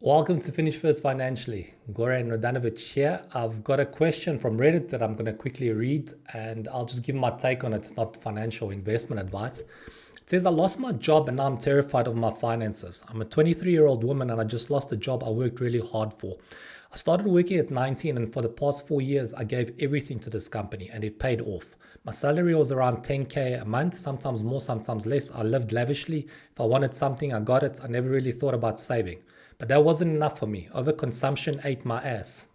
Welcome to Finish First Financially. Goran Radanovic here. I've got a question from Reddit that I'm going to quickly read and I'll just give my take on it. It's not financial investment advice. It says, I lost my job and now I'm terrified of my finances. I'm a 23-year-old woman and I just lost a job I worked really hard for. I started working at 19 and for the past 4 years, I gave everything to this company and it paid off. My salary was around 10K a month, sometimes more, sometimes less. I lived lavishly. If I wanted something, I got it. I never really thought about saving. But that wasn't enough for me. Overconsumption ate my ass.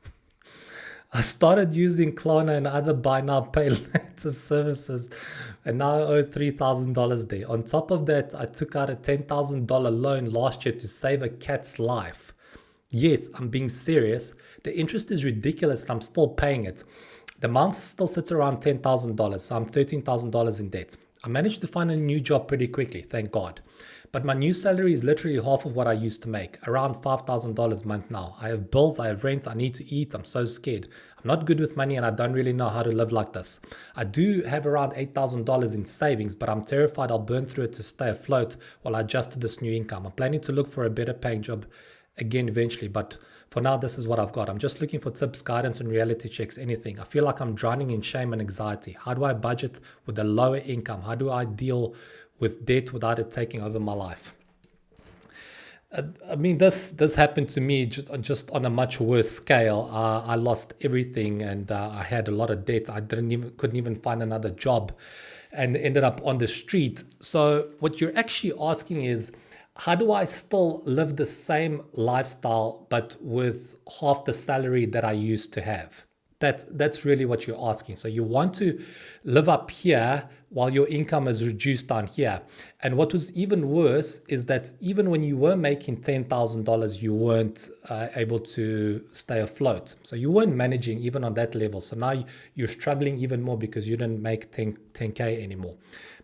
I started using Klarna and other buy now pay later services and now I owe $3,000 there. On top of that, I took out a $10,000 loan last year to save a cat's life. Yes, I'm being serious. The interest is ridiculous and I'm still paying it. The amount still sits around $10,000, so I'm $13,000 in debt. I managed to find a new job pretty quickly, thank God. But my new salary is literally half of what I used to make, around $5,000 a month now. I have bills, I have rent, I need to eat. I'm so scared. I'm not good with money and I don't really know how to live like this. I do have around $8,000 in savings, but I'm terrified I'll burn through it to stay afloat while I adjust to this new income. I'm planning to look for a better paying job again eventually, but for now this is what I've got. I'm just looking for tips, guidance, and reality checks, anything. I feel like I'm drowning in shame and anxiety. How do I budget with a lower income? How do I deal with debt without it taking over my life? This happened to me just on a much worse scale. I lost everything and I had a lot of debt. I couldn't even find another job and ended up on the street. So what you're actually asking is, how do I still live the same lifestyle but with half the salary that I used to have? That's really what you're asking. So you want to live up here while your income is reduced down here. And what was even worse is that even when you were making $10,000, you weren't able to stay afloat. So you weren't managing even on that level. So now you're struggling even more because you didn't make 10K anymore.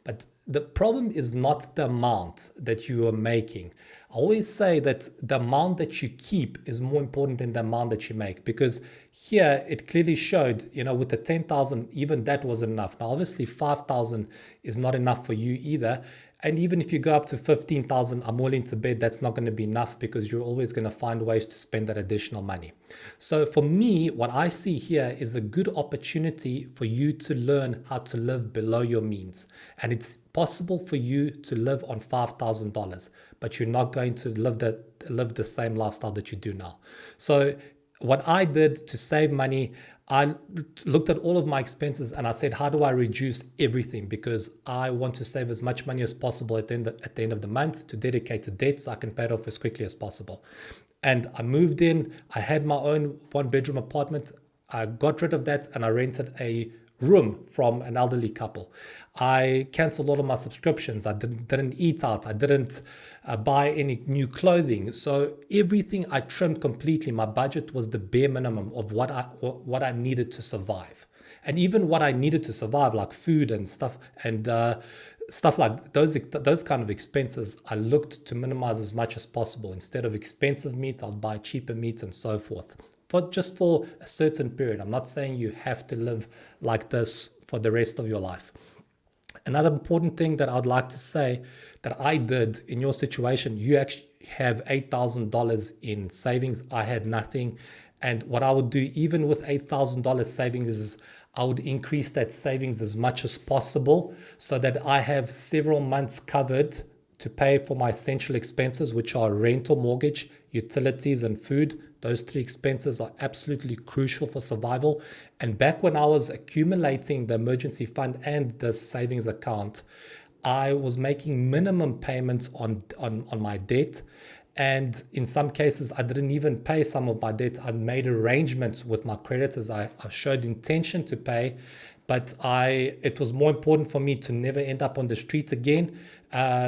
But the problem is not the amount that you are making. I always say that the amount that you keep is more important than the amount that you make, because here it clearly showed, with the 10,000, even that wasn't enough. Now, obviously 5,000 is not enough for you either. And even if you go up to 15,000, I'm willing to bet that's not going to be enough because you're always going to find ways to spend that additional money. So for me, what I see here is a good opportunity for you to learn how to live below your means. And it's possible for you to live on $5,000, but you're not going to live the same lifestyle that you do now. So what I did to save money, I looked at all of my expenses and I said, how do I reduce everything? Because I want to save as much money as possible at the end of the month to dedicate to debt so I can pay it off as quickly as possible. And I moved in, I had my own 1-bedroom apartment. I got rid of that and I rented a room from an elderly couple. I canceled all of my subscriptions. I didn't eat out. I didn't buy any new clothing. So everything I trimmed completely. My budget was the bare minimum of what I needed to survive. And even what I needed to survive, like food and stuff, and stuff like those kind of expenses, I looked to minimize as much as possible. Instead of expensive meats, I'll buy cheaper meats and so forth. Just for a certain period. I'm not saying you have to live like this for the rest of your life. Another important thing that I'd like to say that I did in your situation, you actually have $8,000 in savings. I had nothing. And what I would do, even with $8,000 savings, is I would increase that savings as much as possible so that I have several months covered to pay for my essential expenses, which are rental, mortgage, utilities, and food. Those 3 expenses are absolutely crucial for survival. And back when I was accumulating the emergency fund and the savings account, I was making minimum payments on my debt. And in some cases, I didn't even pay some of my debt. I made arrangements with my creditors. I showed intention to pay, but it was more important for me to never end up on the street again.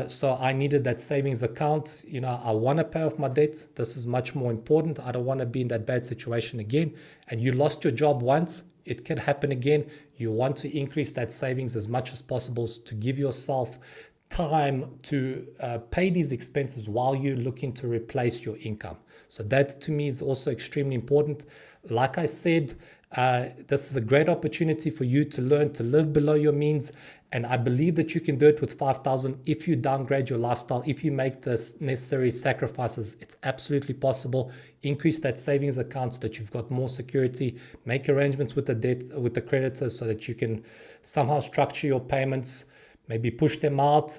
So I needed that savings account. I want to pay off my debt. This is much more important. I don't want to be in that bad situation again. And you lost your job once. It can happen again. You want to increase that savings as much as possible to give yourself time to pay these expenses while you're looking to replace your income. So that to me is also extremely important. Like I said, this is a great opportunity for you to learn to live below your means And I believe that you can do it with 5,000 if you downgrade your lifestyle, if you make the necessary sacrifices. It's absolutely possible. Increase that savings account so that you've got more security. Make arrangements with the debt, with the creditors, so that you can somehow structure your payments. Maybe push them out,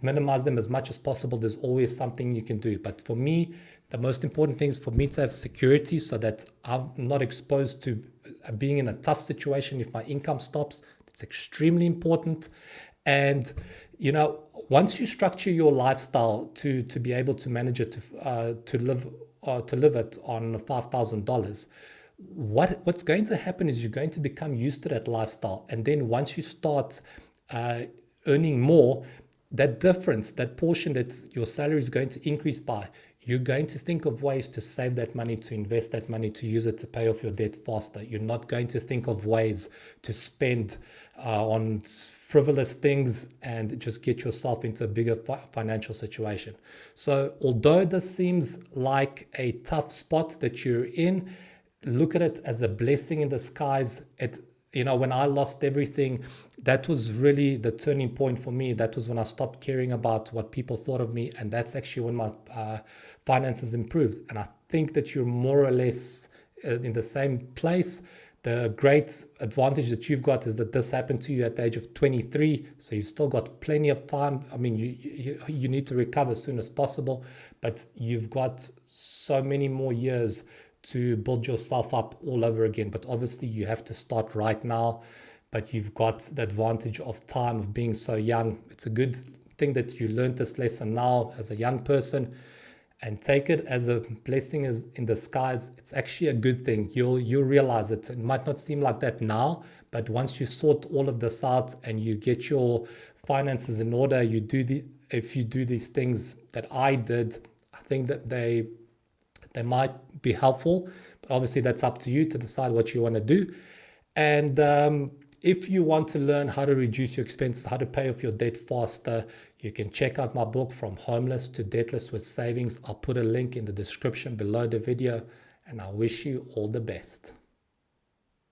minimize them as much as possible. There's always something you can do. But for me, the most important thing is for me to have security so that I'm not exposed to being in a tough situation if my income stops. It's extremely important. And, once you structure your lifestyle to be able to manage it, to live it on $5,000, what's going to happen is you're going to become used to that lifestyle. And then once you start earning more, that difference, that portion that your salary is going to increase by, you're going to think of ways to save that money, to invest that money, to use it to pay off your debt faster. You're not going to think of ways to spend on frivolous things and just get yourself into a bigger financial situation. So although this seems like a tough spot that you're in, look at it as a blessing in disguise. When I lost everything, that was really the turning point for me. That was when I stopped caring about what people thought of me. And that's actually when my finances improved. And I think that you're more or less in the same place. The great advantage that you've got is that this happened to you at the age of 23. So you've still got plenty of time. I mean, you need to recover as soon as possible, but you've got so many more years to build yourself up all over again. But obviously you have to start right now, but you've got the advantage of time, of being so young. It's a good thing that you learned this lesson now as a young person, and take it as a blessing in disguise. It's actually a good thing. You'll realize it. It might not seem like that now, but once you sort all of this out and you get your finances in order, if you do these things that I did, I think that they might be helpful. But obviously that's up to you to decide what you want to do. And if you want to learn how to reduce your expenses, how to pay off your debt faster, you can check out my book, From Homeless to Debtless with Savings. I'll put a link in the description below the video, and I wish you all the best.